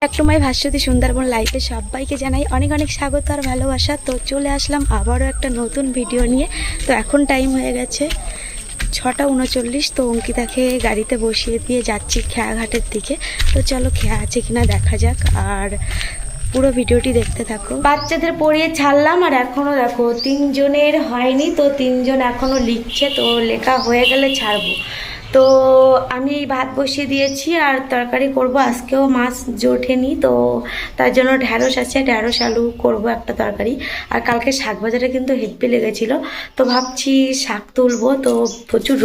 একসময় ভাস্বতী সুন্দরবন লাইফে সবাইকে জানাই অনেক অনেক স্বাগত আর ভালোবাসা। তো চলে আসলাম আবারও একটা নতুন ভিডিও নিয়ে। তো এখন টাইম হয়ে গেছে 6:39। তো অঙ্কিতাকে গাড়িতে বসিয়ে দিয়ে যাচ্ছি খেয়াঘাটের দিকে। তো চলো খেয়া আছে কিনা দেখা যাক, আর পুরো ভিডিওটি দেখতে থাকো। বাচ্চাদের পড়িয়ে ছাড়লাম আর এখনও দেখো 3 জনের হয়নি, তো 3 জন এখনও লিখছে। তো লেখা হয়ে গেলে ছাড়বো। তো আমি ভাত বসিয়ে দিয়েছি আর তরকারি করব। আজকেও মাছ জোটেনি, তো তার জন্য ঢ্যাঁড়স আছে, ঢ্যাঁড়স আলু করব একটা তরকারি। আর কালকে শাক বাজারে কিন্তু হেব্বি লেগেছিলো, তো ভাবছি শাক তুলবো। তো প্রচুর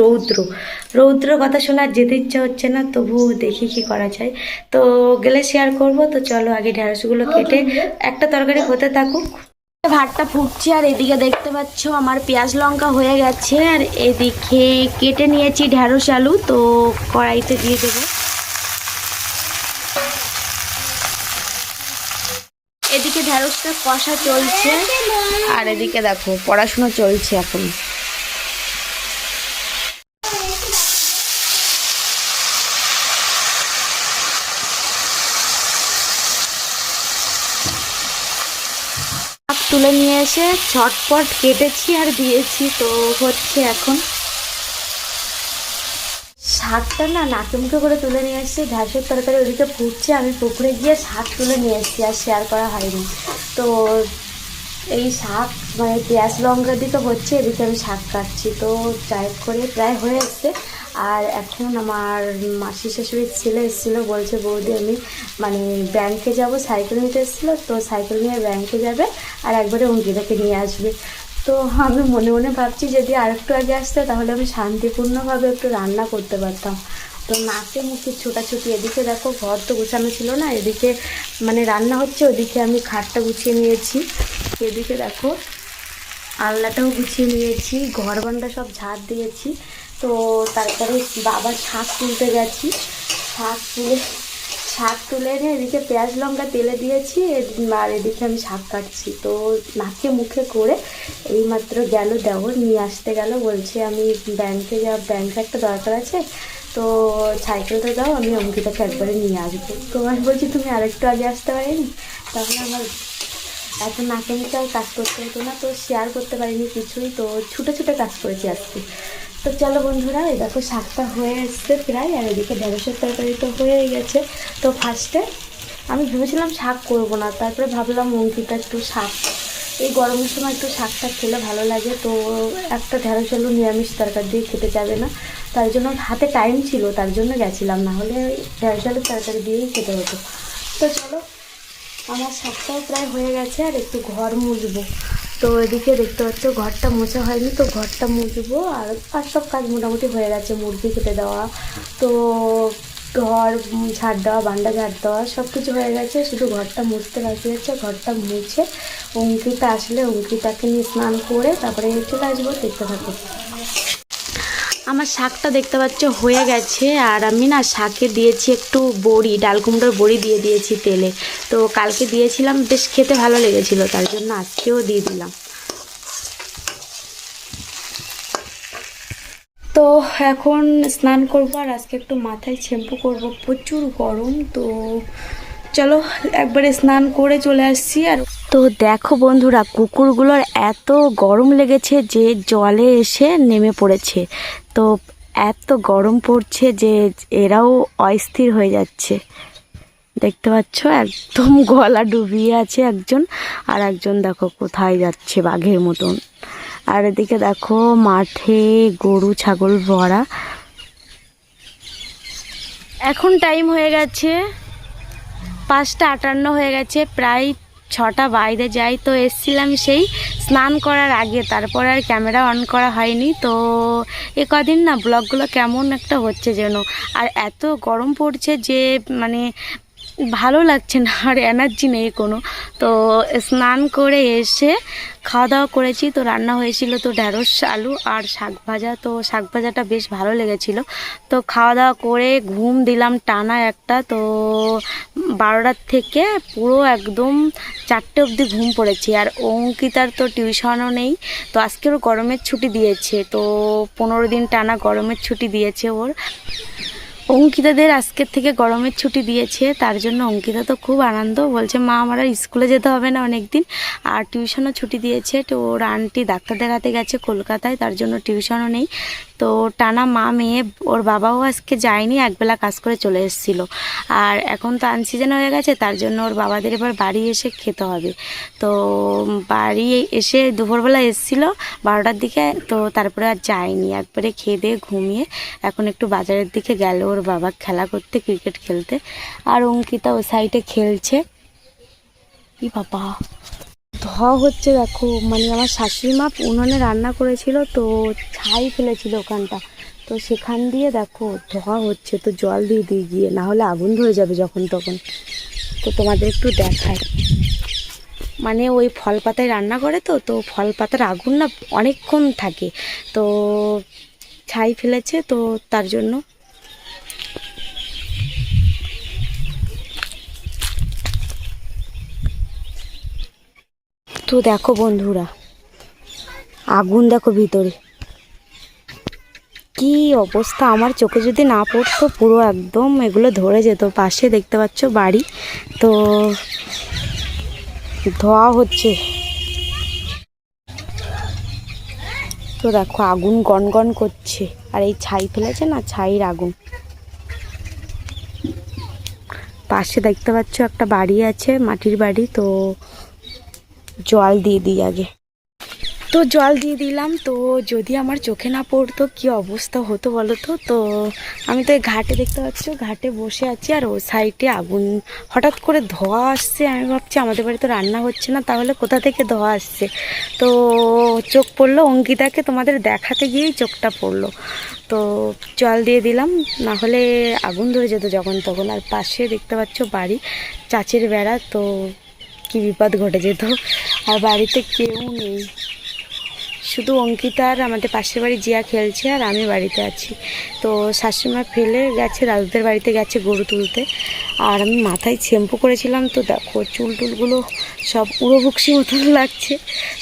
রৌদ্রের কথা শোনা যেতে ইচ্ছা হচ্ছে না, তবু দেখি কি করা যায়। তো গেলে শেয়ার করব। তো চলো আগে ঢ্যাঁড়সগুলো কেটে একটা তরকারি হতে থাকুক। ভাতটা ফুটছে আর এদিকে দেখতে পাচ্ছ আমার পেঁয়াজ লঙ্কা হয়ে গেছে, আর এদিকে কেটে নিয়েছি ঢ্যাঁড়স আলু। তো কড়াইতে দিয়ে দেবো। এদিকে ঢ্যাঁড়সটা কষা চলছে আর এদিকে দেখো পড়াশুনো চলছে এখন। তুলে নিয়ে এসে ঝটপট কেটেছি আর দিয়েছি, তো হচ্ছে এখন। শাকটা না নাকে মুখে করে তুলে নিয়ে এসেছি, ঢ্যাঁড়সের তরকারি ওদিকে ফুটছে, আমি পুকুরে গিয়ে শাক তুলে নিয়ে এসেছি আর শেয়ার করা হয়নি। তো এই শাক মানে পেঁয়াজ লঙ্কা দিকে হচ্ছে, এদিকে আমি শাক কাটছি। তো ট্রাই করে প্রায় হয়ে এসছে। আর এখন আমার মাসি শাশুড়ির ছেলে এসেছিলো, বলছে বৌদি আমি মানে ব্যাংকে যাব, সাইকেল নিতে এসেছিলো, তো সাইকেল নিয়ে ব্যাংকে যাবে আর একবারে অঙ্কিতাকে নিয়ে আসবে। তো আমি মনে মনে ভাবছি যদি আরেকটু আগে আসতে তাহলে আমি শান্তিপূর্ণভাবে একটু রান্না করতে পারতাম। তো নাকে মুখে ছোটাছুটি। এদিকে দেখো ঘর তো গুছানো ছিল না, এদিকে মানে রান্না হচ্ছে, ওদিকে আমি খাটটা গুছিয়ে নিয়েছি। এদিকে দেখো আলনাটাও গুছিয়ে নিয়েছি, ঘর বারান্দা সব ঝাড় দিয়েছি। তো তারপরে বাবার শাক তুলতে গেছি, শাক তুলে এনে এদিকে পেঁয়াজ লঙ্কা তেলে দিয়েছি আর এদিকে আমি শাক কাটছি। তো নাকে মুখে করে এইমাত্র গেল দেওর, নিয়ে আসতে গেল, বলছে আমি ব্যাংকে ব্যাংকে একটা দরকার আছে, তো সাইকেলটা দাও, আমি অঙ্কিতাকে একবারে নিয়ে আসবো। তো আমি বলছি তুমি আরেকটু আগে আসতে পারিনি, তাহলে আমার এত নাকে মুখে আর কাজ করতে হতো না। তো শেয়ার করতে পারিনি কিছুই, তো ছুটে ছুটে কাজ করেছি আজকে। তো চলো বন্ধুরা, এই দেখো শাকটা হয়ে এসছে প্রায়, আর এদিকে ঢেঁড়সের তরকারি তো হয়ে গেছে। তো ফার্স্টে আমি ভেবেছিলাম শাক করব না, তারপরে ভাবলাম অঙ্কিতা একটু শাক, এই গরমের সময় একটু শাকটা খেলে ভালো লাগে। তো একটা ঢেঁড়স আলু নিরামিষ তরকারি দিয়ে খেতে যাবে না, তার জন্য হাতে টাইম ছিল, তার জন্য গেছিলাম, না হলে ঢেঁড়স আলুর তরকারি দিয়েই খেতে হতো। তো চলো আমার শাকটাও প্রায় হয়ে গেছে, আর একটু ঘর মুছবো। তো এদিকে দেখতে পাচ্ছ ঘরটা মোছা হয়নি, তো ঘরটা মুছবো। আর সব কাজ মোটামুটি হয়ে গেছে, মুরগি কেটে দেওয়া, তো ঘর ঝাড় দেওয়া, বারান্দা ঝাড় দেওয়া সব কিছু হয়ে গেছে, শুধু ঘরটা মুছতে বাকি আছে। ঘরটা মুছে অঙ্কিতা আসলে অঙ্কিতাকে নিয়ে স্নান করে তারপরে চলে আসবো, দেখতে থাকো। আমার শাকটা দেখতে পাচ্ছ হয়ে গেছে, আর আমি না শাকে দিয়েছি একটু বড়ি, ডাল কুমড়োর বড়ি দিয়ে দিয়েছি তেলে। তো কালকে দিয়েছিলাম, বেশ খেতে ভালো লেগেছিল, তার জন্য আজকেও দিয়ে দিলাম। তো এখন স্নান করবো আর আজকে একটু মাথায় শ্যাম্পু করবো, প্রচুর গরম। তো চলো একবারে স্নান করে চলে আসছি। আর তো দেখো বন্ধুরা, কুকুরগুলোর এত গরম লেগেছে যে জলে এসে নেমে পড়েছে। তো এত গরম পড়ছে যে এরাও অস্থির হয়ে যাচ্ছে, দেখতে পাচ্ছ একদম গলা ডুবিয়ে আছে একজন, আর একজন দেখো কোথায় যাচ্ছে বাঘের মতন। আর এদিকে দেখো মাঠে গরু ছাগল ভরা। এখন টাইম হয়ে গেছে 5:58 হয়ে গেছে, প্রায় 6টা বাইরে যাই। তো এসছিলাম সেই স্নান করার আগে, তারপর আর ক্যামেরা অন করা হয়নি। তো এ কদিন না ব্লগগুলো কেমন একটা হচ্ছে যেন, আর এত গরম পড়ছে যে মানে ভালো লাগছে না, আর এনার্জি নেই কোনো। তো স্নান করে এসে খাওয়া দাওয়া করেছি। তো রান্না হয়েছিল তো ঢ্যাঁড়স আলু আর শাক ভাজা। তো শাক ভাজাটা বেশ ভালো লেগেছিলো। তো খাওয়া দাওয়া করে ঘুম দিলাম টানা একটা। তো 12টার থেকে পুরো একদম 4টে অবধি ঘুম পড়েছি। আর অঙ্কিতার তো টিউশনও নেই, তো আজকেরও গরমের ছুটি দিয়েছে। তো 15 দিন টানা গরমের ছুটি দিয়েছে ওর। অঙ্কিতাদের আজকের থেকে গরমের ছুটি দিয়েছে, তার জন্য অঙ্কিতা তো খুব আনন্দ, বলছে মা আমার আর স্কুলে যেতে হবে না অনেক দিন। আর টিউশনও ছুটি দিয়েছে, তো ওর আন্টি ডাক্তার দেখাতে গেছে কলকাতায়, তার জন্য টিউশনও নেই। তো টানা মা মেয়ে, ওর বাবাও আজকে যায়নি, একবেলা কাজ করে চলে এসেছিল। আর এখন তো আনসিজন হয়ে গেছে, তার জন্য ওর বাবাদের এবার বাড়ি এসে খেতে হবে। তো বাড়ি এসে দুপুরবেলা এসেছিলো 12টার দিকে, তো তারপরে আর যায়নি, একবারে খেয়ে দিয়ে ঘুমিয়ে এখন একটু বাজারের দিকে গেল ওর বাবা খেলা করতে, ক্রিকেট খেলতে। আর অঙ্কিতা ওই সাইডে খেলছে। কি বাবা ধোয়া হচ্ছে দেখো, মানে আমার শাশুড়ি মা উনুনে রান্না করেছিল, তো ছাই ফেলেছিল ওখানটা, তো সেখান দিয়ে দেখো ধোয়া হচ্ছে। তো জল দিয়ে দিয়ে গিয়ে, না হলে আগুন ধরে যাবে যখন তখন। তো তোমাদের একটু দেখায়, মানে ওই ফল পাতায় রান্না করে, তো তো ফল পাতার আগুন না অনেকক্ষণ থাকে, তো ছাই ফেলেছে, তো তার জন্য। তো দেখো বন্ধুরা, আগুন দেখো ভিতরে কি অবস্থা। আমার চোখে যদি না পড়তো পুরো একদম এগুলো ধরে যেত। পাশে দেখতে পাচ্ছ বাড়ি, তো ধোয়া হচ্ছে। তো দেখো আগুন গনগন করছে, আর এই ছাই ফেলেছে না, ছাইয়ের আগুন। পাশে দেখতে পাচ্ছ একটা বাড়ি আছে, মাটির বাড়ি, তো জল দিয়ে দিই আগে। তো জল দিয়ে দিলাম, তো যদি আমার চোখে না পড়তো কি অবস্থা হতো বলো তো। তো আমি তো এই ঘাটে দেখতে পাচ্ছ, ঘাটে বসে আছি, আর ও সাইডে আগুন, হঠাৎ করে ধোঁয়া আসছে। আমি ভাবছি আমাদের বাড়ি তো রান্না হচ্ছে না, তাহলে কোথা থেকে ধোঁয়া আসছে। তো চোখ পড়লো অঙ্কিতাকে তোমাদের দেখাতে গিয়েই চোখটা পড়লো। তো জল দিয়ে দিলাম, না হলে আগুন ধরে যেত যখন তখন। আর পাশে দেখতে পাচ্ছ বাড়ি, চাচের বেড়া, তো কি বিপদ ঘটে যেত। আর বাড়িতে কেউ নেই, শুধু অঙ্কিতা আর আমাদের পাশের বাড়ি জিয়া খেলছে, আর আমি বাড়িতে আছি। তো শাশুড়িমা ফেলে গেছে, দাদুদের বাড়িতে গেছে গরু তুলতে। আর আমি মাথায় শ্যাম্পু করেছিলাম, তো দেখো চুল টুলগুলো সব উড়ো বক্সি মতন লাগছে,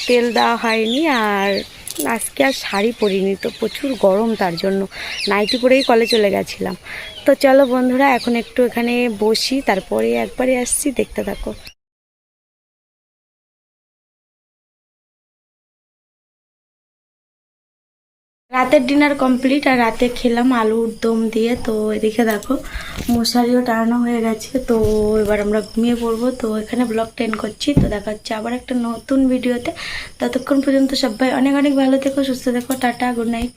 তেল দেওয়া হয়নি। আর আজকে আর শাড়ি পরিনি, তো প্রচুর গরম, তার জন্য নাইটি পরেই কলে চলে গেছিলাম। তো চলো বন্ধুরা, এখন একটু এখানে বসি, তারপরে একবারে আসছি, দেখতে থাকো। রাতের ডিনার কমপ্লিট, আর রাতে খেলাম আলুর দম দিয়ে। তো এদিকে দেখো মশারিও টানানো হয়ে গেছে, তো এবার আমরা ঘুমিয়ে পড়বো। তো এখানে ব্লগটা এন্ড করছি, তো দেখা হচ্ছে আবার একটা নতুন ভিডিওতে। ততক্ষণ পর্যন্ত সবাই অনেক অনেক ভালো থেকো, সুস্থ থেকো, টাটা, গুড নাইট।